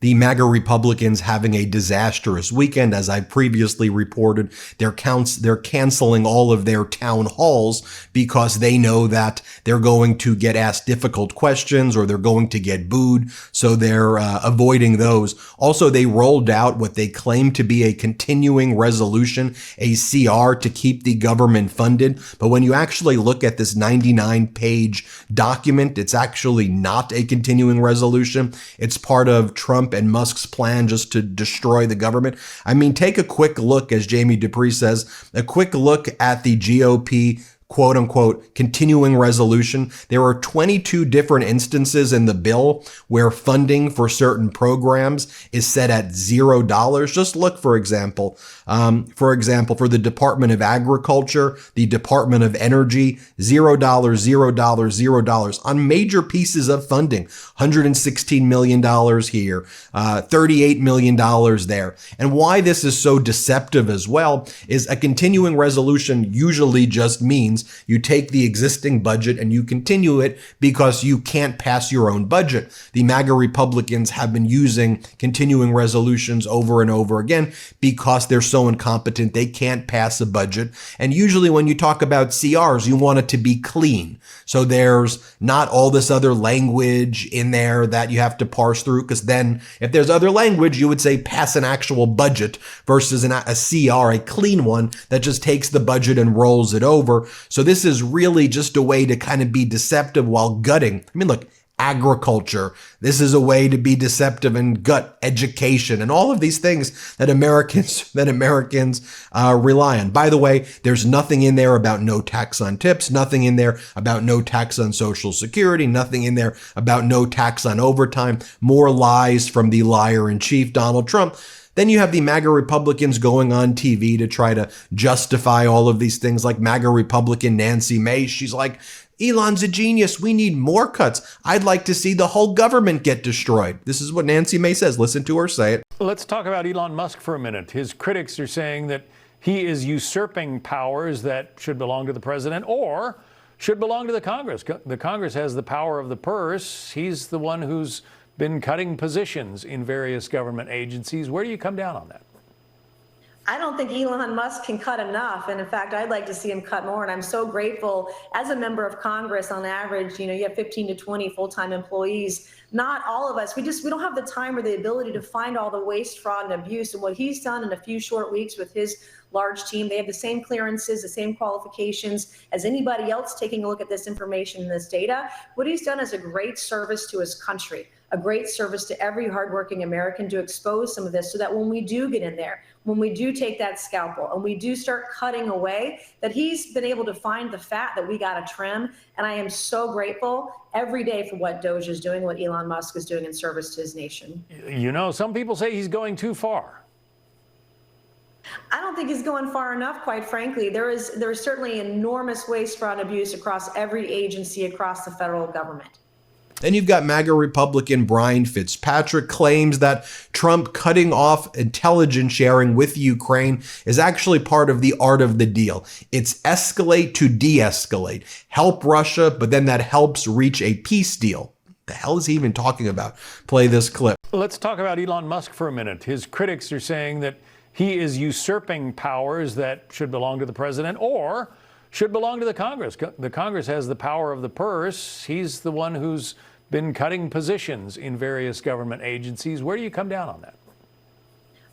The MAGA Republicans having a disastrous weekend. As I previously reported, they're canceling all of their town halls because they know that they're going to get asked difficult questions or they're going to get booed. So they're avoiding those. Also, they rolled out what they claim to be a continuing resolution, a CR, to keep the government funded. But when you actually look at this 99-page document, it's actually not a continuing resolution. It's part of Trump and Musk's plan just to destroy the government. I mean, take a quick look, as Jamie Dupree says, a quick look at the GOP quote unquote continuing resolution. There are 22 different instances in the bill where funding for certain programs is set at $0. Just look, for example, for the Department of Agriculture, the Department of Energy, $0, $0, $0 on major pieces of funding, $116 million here, $38 million there. And why this is so deceptive as well is a continuing resolution usually just means you take the existing budget and you continue it because you can't pass your own budget. The MAGA Republicans have been using continuing resolutions over and over again because they're so incompetent they can't pass a budget. And usually when you talk about CRs, you want it to be clean. So there's not all this other language in there that you have to parse through, because then if there's other language, you would say pass an actual budget versus a CR, a clean one that just takes the budget and rolls it over. So this is really just a way to kind of be deceptive while gutting. I mean, look, agriculture. This is a way to be deceptive and gut education and all of these things that Americans rely on. By the way, there's nothing in there about no tax on tips, nothing in there about no tax on Social Security, nothing in there about no tax on overtime. More lies from the liar in chief, Donald Trump. Then you have the MAGA Republicans going on TV to try to justify all of these things, like MAGA Republican Nancy Mace. She's like, Elon's a genius. We need more cuts. I'd like to see the whole government get destroyed. This is what Nancy Mace says. Listen to her say it. Let's talk about Elon Musk for a minute. His critics are saying that he is usurping powers that should belong to the president or should belong to the Congress. The Congress has the power of the purse. He's the one who's been cutting positions in various government agencies. Where do you come down on that? I don't think Elon Musk can cut enough. And in fact, I'd like to see him cut more. And I'm so grateful as a member of Congress, on average, you have 15 to 20 full-time employees. Not all of us, we don't have the time or the ability to find all the waste, fraud, and abuse. And what he's done in a few short weeks with his large team, they have the same clearances, the same qualifications as anybody else taking a look at this information and this data. What he's done is a great service to his country, a great service to every hardworking American to expose some of this so that when we do get in there, when we do take that scalpel and we do start cutting away, that he's been able to find the fat that we got to trim. And I am so grateful every day for what Doge is doing, what Elon Musk is doing in service to his nation. Some people say he's going too far. I don't think he's going far enough, quite frankly. There is certainly enormous waste, fraud, and abuse across every agency across the federal government. Then you've got MAGA Republican Brian Fitzpatrick claims that Trump cutting off intelligence sharing with Ukraine is actually part of the art of the deal. It's escalate to de-escalate, help Russia, but then that helps reach a peace deal. The hell is he even talking about? Play this clip. Let's talk about Elon Musk for a minute. His critics are saying that he is usurping powers that should belong to the president or should belong to the Congress. The Congress has the power of the purse. He's the one who's been cutting positions in various government agencies. Where do you come down on that?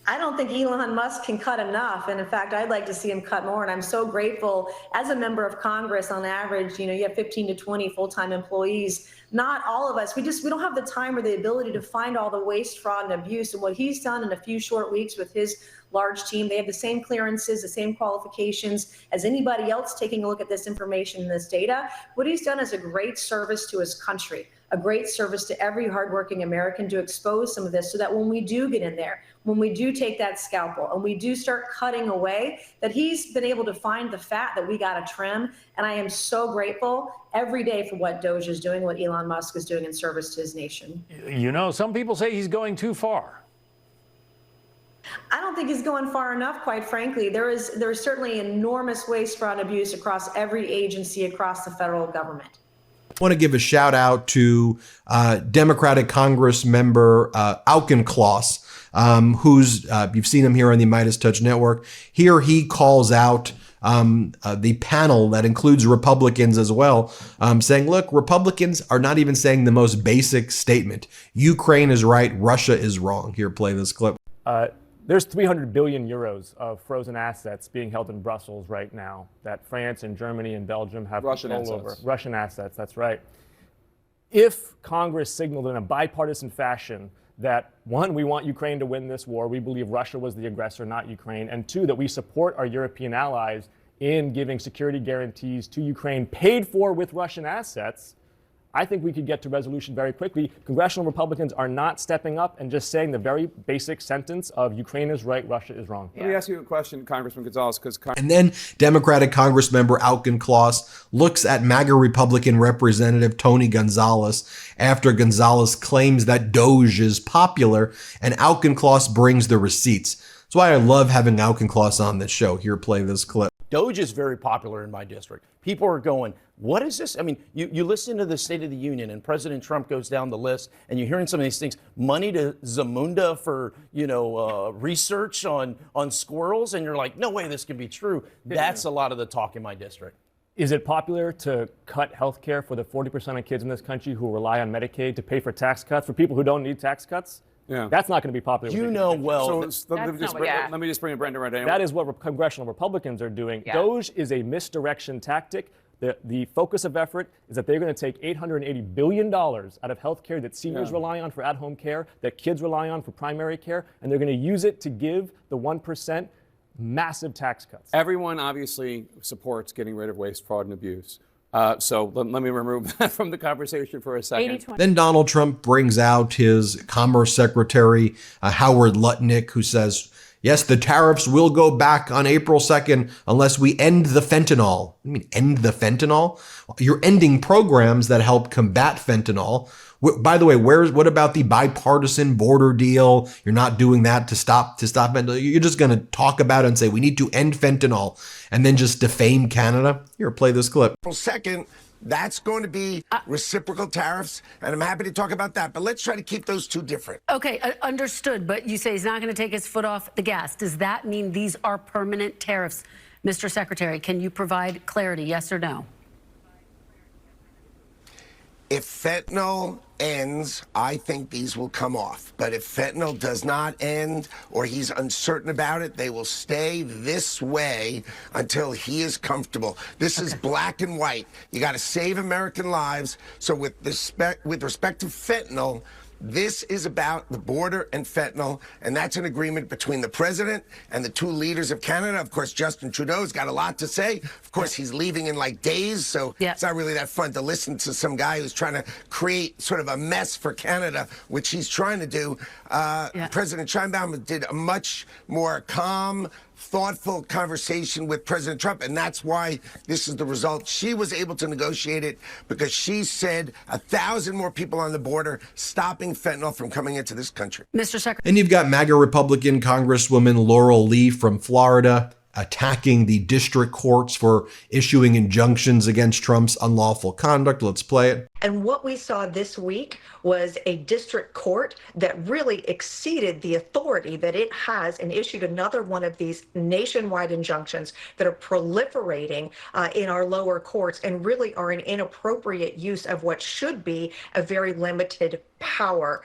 I don't think Elon Musk can cut enough. And in fact, I'd like to see him cut more. And I'm so grateful as a member of Congress, on average, you have 15 to 20 full-time employees. Not all of us, we don't have the time or the ability to find all the waste, fraud, and abuse. And what he's done in a few short weeks with his large team, they have the same clearances, the same qualifications as anybody else taking a look at this information and this data. What he's done is a great service to his country, a great service to every hardworking American to expose some of this so that when we do get in there, when we do take that scalpel and we do start cutting away, that he's been able to find the fat that we got to trim. And I am so grateful every day for what Doge is doing, what Elon Musk is doing in service to his nation. Some people say he's going too far. I don't think he's going far enough, quite frankly. There is certainly enormous waste, fraud, and abuse across every agency across the federal government. I want to give a shout out to Democratic Congress member Claus, who's you've seen him here on the MeidasTouch network. Here he calls out the panel that includes Republicans as well, saying, look, Republicans are not even saying the most basic statement. Ukraine is right, Russia is wrong. Here, play this clip. There's 300 billion euros of frozen assets being held in Brussels right now that France and Germany and Belgium have control over. Russian assets, that's right. If Congress signaled in a bipartisan fashion that, one, we want Ukraine to win this war, we believe Russia was the aggressor, not Ukraine, and two, that we support our European allies in giving security guarantees to Ukraine paid for with Russian assets, I think we could get to resolution very quickly. Congressional Republicans are not stepping up and just saying the very basic sentence of Ukraine is right, Russia is wrong. Let me ask you a question, Congressman Gonzalez. And then Democratic Congress member Claus looks at MAGA Republican Representative Tony Gonzalez after Gonzalez claims that Doge is popular, and Claus brings the receipts. That's why I love having Claus on this show. Here, play this clip. Doge is very popular in my district. People are going, what is this? I mean, you listen to the State of the Union and President Trump goes down the list and you're hearing some of these things. Money to Zamunda for, research on squirrels. And you're like, no way this can be true. That's a lot of the talk in my district. Is it popular to cut health care for the 40% of kids in this country who rely on Medicaid to pay for tax cuts for people who don't need tax cuts? Yeah. That's not going to be popular. You know well. So let me just bring it, Brenda, right now. That is what congressional Republicans are doing. Yeah. Doge is a misdirection tactic. The focus of effort is that they're going to take $880 billion out of health care that seniors rely on for at-home care, that kids rely on for primary care, and they're going to use it to give the 1% massive tax cuts. Everyone obviously supports getting rid of waste, fraud, and abuse. So let me remove that from the conversation for a second. Then Donald Trump brings out his Commerce Secretary, Howard Lutnick, who says, yes, the tariffs will go back on April 2nd unless we end the fentanyl. I mean, end the fentanyl? You're ending programs that help combat fentanyl. By the way, what about the bipartisan border deal? You're not doing that to stop fentanyl. You're just going to talk about it and say we need to end fentanyl and then just defame Canada. Here, play this clip. Second, that's going to be reciprocal tariffs, and I'm happy to talk about that. But let's try to keep those two different. Okay, understood. But you say he's not going to take his foot off the gas. Does that mean these are permanent tariffs? Mr. Secretary, can you provide clarity, yes or no? If fentanyl ends, I think these will come off. But if fentanyl does not end or he's uncertain about it, they will stay this way until he is comfortable. This is black and white. You got to save American lives. So with respect to fentanyl, this is about the border and fentanyl, and that's an agreement between the president and the two leaders of Canada. Of course, Justin Trudeau's got a lot to say. Of course, he's leaving in like days, so it's not really that fun to listen to some guy who's trying to create sort of a mess for Canada, which he's trying to do. President Sheinbaum did a much more calm, thoughtful conversation with President Trump, and that's why this is the result. She was able to negotiate it because she said 1,000 more people on the border stopping fentanyl from coming into this country. Mr. Secretary. And you've got MAGA Republican Congresswoman Laurel Lee from Florida attacking the district courts for issuing injunctions against Trump's unlawful conduct. Let's play it. And what we saw this week was a district court that really exceeded the authority that it has and issued another one of these nationwide injunctions that are proliferating in our lower courts and really are an inappropriate use of what should be a very limited power.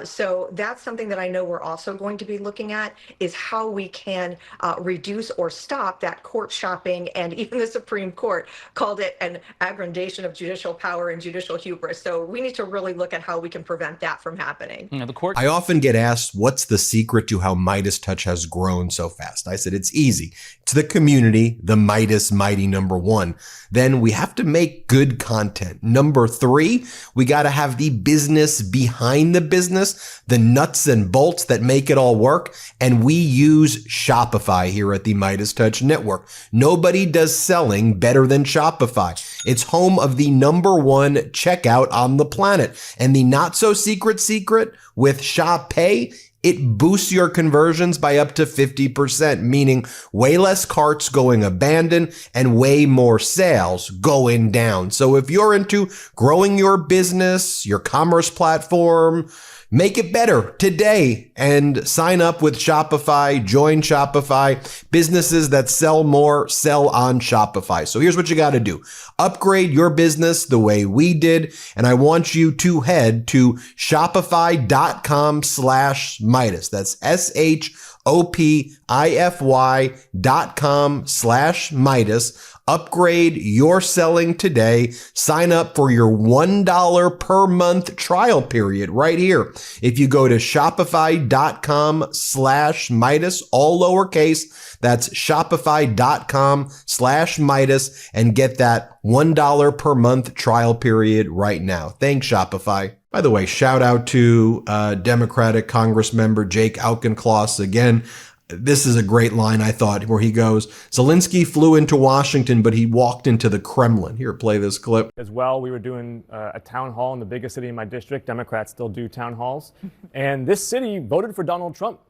So that's something that I know we're also going to be looking at, is how we can reduce or stop that court shopping. And even the Supreme Court called it an aggregation of judicial power and judicial hubris. So we need to really look at how we can prevent that from happening. I often get asked, what's the secret to how MeidasTouch has grown so fast? I said, it's easy. It's the community, the Meidas mighty number one. Then we have to make good content. Number three, we got to have the business behind the business, the nuts and bolts that make it all work. And we use Shopify here at the MeidasTouch Network. Nobody does selling better than Shopify. It's home of the number one checkout on the planet. And the not so secret with Shop Pay, it boosts your conversions by up to 50%, meaning way less carts going abandoned and way more sales going down. So if you're into growing your business, your commerce platform, make it better today and sign up with Shopify. Join Shopify. Businesses that sell more sell on Shopify. So here's what you got to do. Upgrade your business the way we did. And I want you to head to shopify.com/Meidas. That's shopify.com/Meidas. Upgrade your selling today. Sign up for your $1 per month trial period right here. If you go to shopify.com/Meidas, all lowercase, that's shopify.com/Meidas, and get that $1 per month trial period right now. Thanks, Shopify. By the way, shout out to Democratic Congress member Jake Auchincloss again. This is a great line, I thought, where he goes, Zelensky flew into Washington, but he walked into the Kremlin. Here, play this clip. As well, we were doing a town hall in the biggest city in my district. Democrats still do town halls. And this city voted for Donald Trump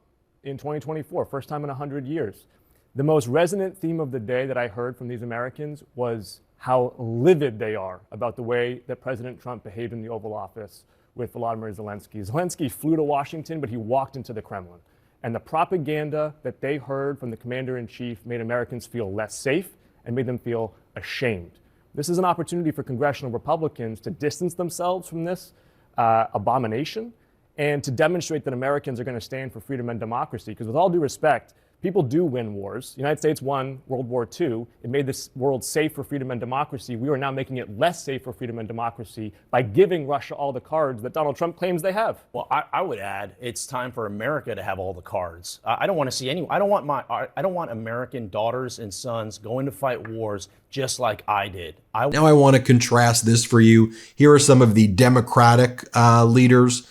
in 2024, first time in 100 years. The most resonant theme of the day that I heard from these Americans was how livid they are about the way that President Trump behaved in the Oval Office with Volodymyr Zelensky. Zelensky flew to Washington, but he walked into the Kremlin. And the propaganda that they heard from the commander-in-chief made Americans feel less safe and made them feel ashamed. This is an opportunity for congressional Republicans to distance themselves from this abomination and to demonstrate that Americans are going to stand for freedom and democracy. Because with all due respect, people do win wars. The United States won World War II. It made this world safe for freedom and democracy. We are now making it less safe for freedom and democracy by giving Russia all the cards that Donald Trump claims they have. Well, I would add, it's time for America to have all the cards. I don't want to see any. I don't want American daughters and sons going to fight wars just like I did. Now I want to contrast this for you. Here are some of the Democratic leaders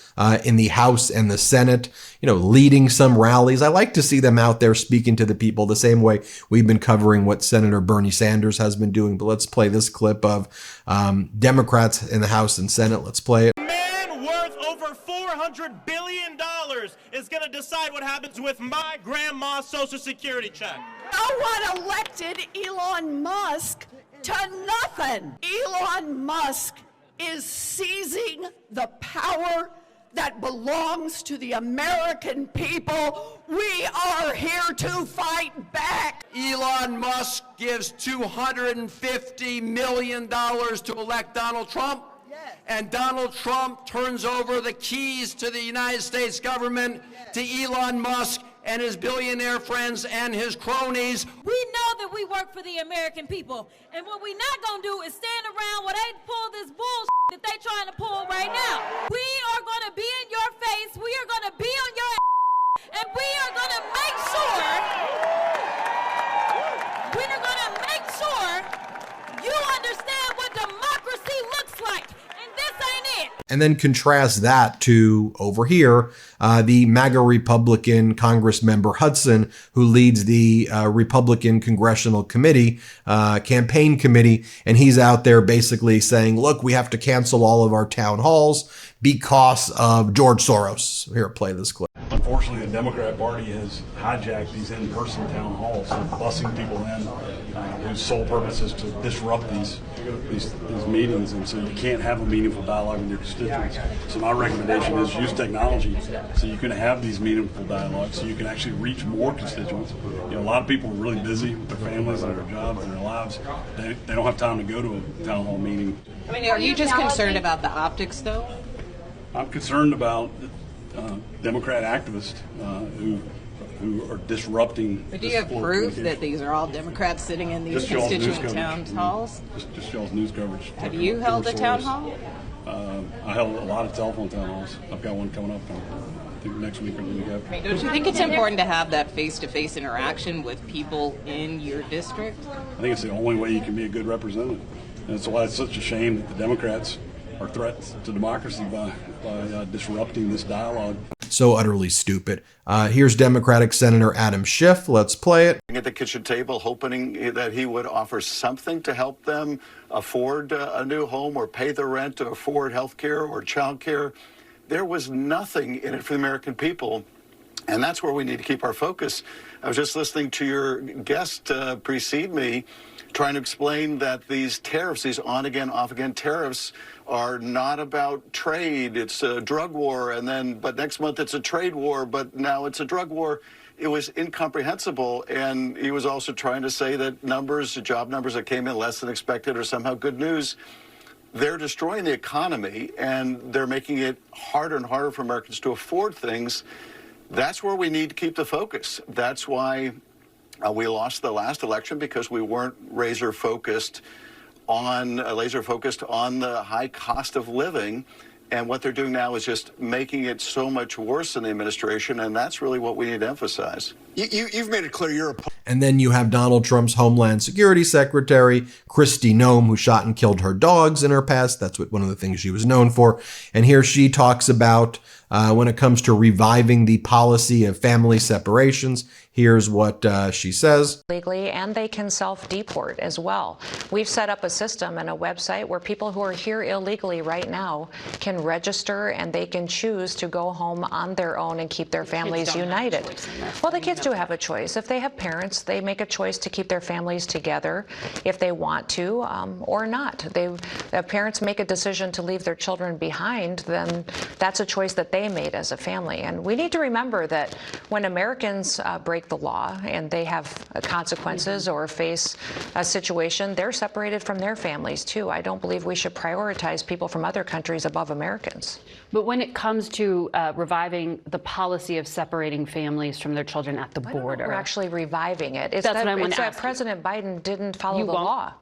in the House and the Senate, leading some rallies. I like to see them out there speaking to the people the same way we've been covering what Senator Bernie Sanders has been doing. But let's play this clip of Democrats in the House and Senate. Let's play it. A man worth over $400 billion is going to decide what happens with my grandma's Social Security check. No one elected Elon Musk to nothing. Elon Musk is seizing the power that belongs to the American people. We are here to fight back. Elon Musk gives $250 million to elect Donald Trump. Yes. And Donald Trump turns over the keys to the United States government to Elon Musk and his billionaire friends and his cronies. We know that we work for the American people, and what we're not gonna do is stand around while they pull this bullshit that they trying to pull right now. We are gonna be in your face, we are gonna be on your ass, and we are gonna make sure you understand what democracy looks like, and this ain't it. And then contrast that to over here, the MAGA Republican Congress member Hudson, who leads the Republican Congressional Committee, campaign committee. And he's out there basically saying, look, we have to cancel all of our town halls because of George Soros. Here, play this clip. Unfortunately, the Democrat Party has hijacked these in-person town halls, busing people in whose sole purpose is to disrupt these meetings, and so you can't have a meaningful dialogue with your constituents. So my recommendation is use technology so you can have these meaningful dialogues, so you can actually reach more constituents. A lot of people are really busy with their families and their jobs and their lives. They don't have time to go to a town hall meeting. I mean, are you just concerned about the optics, though? I'm concerned about Democrat activists who are disrupting. But do you have proof that these are all Democrats sitting in these constituent town halls? Just y'all's news coverage. Have you held a town hall? I held a lot of telephone town halls. I've got one coming up. I think next week or the week after. Don't you think it's important to have that face-to-face interaction with people in your district? I think it's the only way you can be a good representative. And that's why it's such a shame that the Democrats are threats to democracy by disrupting this dialogue. So utterly stupid. Here's Democratic Senator Adam Schiff. Let's play it. At the kitchen table, hoping that he would offer something to help them afford a new home or pay the rent or afford health care or child care. There was nothing in it for the American people And that's where we need to keep our focus. I was just listening to your guest precede me, trying to explain that these tariffs, these on-again, off-again tariffs, are not about trade. It's a drug war, but next month it's a trade war, but now it's a drug war. It was incomprehensible. And he was also trying to say that job numbers that came in less than expected are somehow good news. They're destroying the economy, and they're making it harder and harder for Americans to afford things. That's where we need to keep the focus. That's why we lost the last election, because we weren't laser focused on the high cost of living. And what they're doing now is just making it so much worse in the administration, and that's really what we need to emphasize. You've made it clear you're a... And then you have Donald Trump's Homeland Security Secretary, Kristi Noem, who shot and killed her dogs in her past. That's one of the things she was known for. And here she talks about when it comes to reviving the policy of family separations. Here's what she says. Legally, and they can self-deport as well. We've set up a system and a website where people who are here illegally right now can register, and they can choose to go home on their own and keep their families united. Well, the kids do have a choice. If they have parents, they make a choice to keep their families together if they want to, or not. If parents make a decision to leave their children behind, then that's a choice that they made as a family. And we need to remember that when Americans break the law and they have consequences or face a situation, they're separated from their families too. I don't believe we should prioritize people from other countries above Americans. But when it comes to reviving the policy of separating families from their children at the border, we're actually reviving it. That's what I want to ask. President Biden didn't follow the law.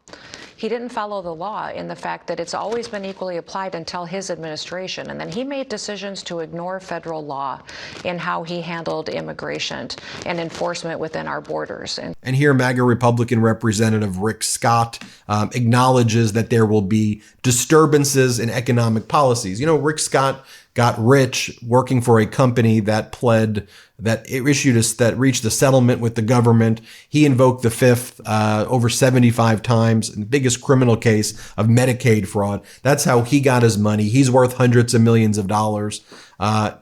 He didn't follow the law in the fact that it's always been equally applied until his administration. And then he made decisions to ignore federal law in how he handled immigration and enforcement within our borders. And here, MAGA Republican Representative Rick Scott acknowledges that there will be disturbances in economic policies. You know, Rick Scott got rich working for a company that reached a settlement with the government. He invoked the Fifth over 75 times, in the biggest criminal case of Medicaid fraud. That's how he got his money. He's worth hundreds of millions of dollars,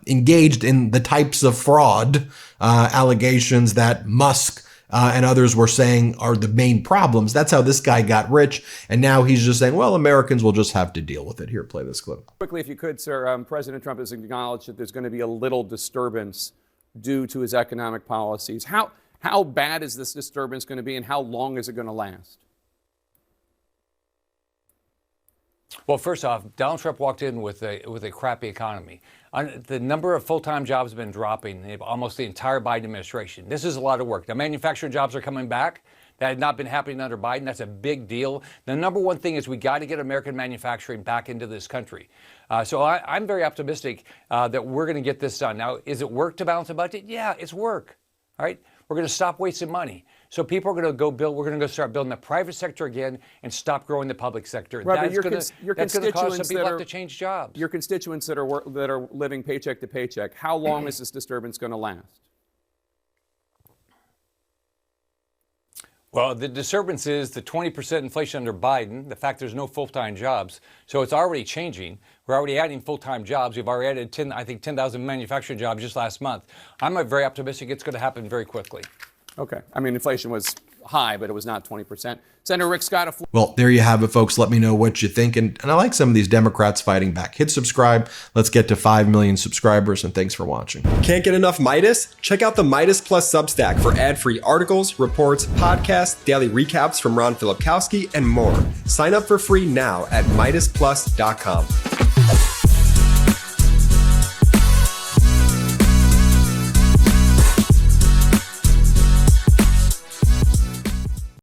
engaged in the types of fraud allegations that Musk and others were saying are the main problems. That's how this guy got rich. And now he's just saying, well, Americans will just have to deal with it. Here, play this clip. Quickly, if you could, sir, President Trump has acknowledged that there's going to be a little disturbance due to his economic policies. How bad is this disturbance going to be, and how long is it going to last? Well, first off, Donald Trump walked in with a crappy economy. The number of full-time jobs have been dropping almost the entire Biden administration. This is a lot of work. Now, manufacturing jobs are coming back. That had not been happening under Biden. That's a big deal. The number one thing is we got to get American manufacturing back into this country. So I'm very optimistic that we're going to get this done. Now, is it work to balance the budget? Yeah, it's work. All right. We're going to stop wasting money. So people are going to go build. We're going to go start building the private sector again and stop growing the public sector. Right, that's going to cause some people have to change jobs. Your constituents that are living paycheck to paycheck. How long is this disturbance going to last? Well, the disturbance is the 20% inflation under Biden, the fact there's no full-time jobs. So it's already changing. We're already adding full-time jobs. We've already added 10,000 manufacturing jobs just last month. I'm very optimistic it's going to happen very quickly. Okay. I mean, inflation was high, but it was not 20%. Senator Rick Scott. Well, there you have it, folks. Let me know what you think. And I like some of these Democrats fighting back. Hit subscribe. Let's get to 5 million subscribers. And thanks for watching. Can't get enough Meidas? Check out the Meidas Plus Substack for ad-free articles, reports, podcasts, daily recaps from Ron Filipkowski, and more. Sign up for free now at MeidasPlus.com.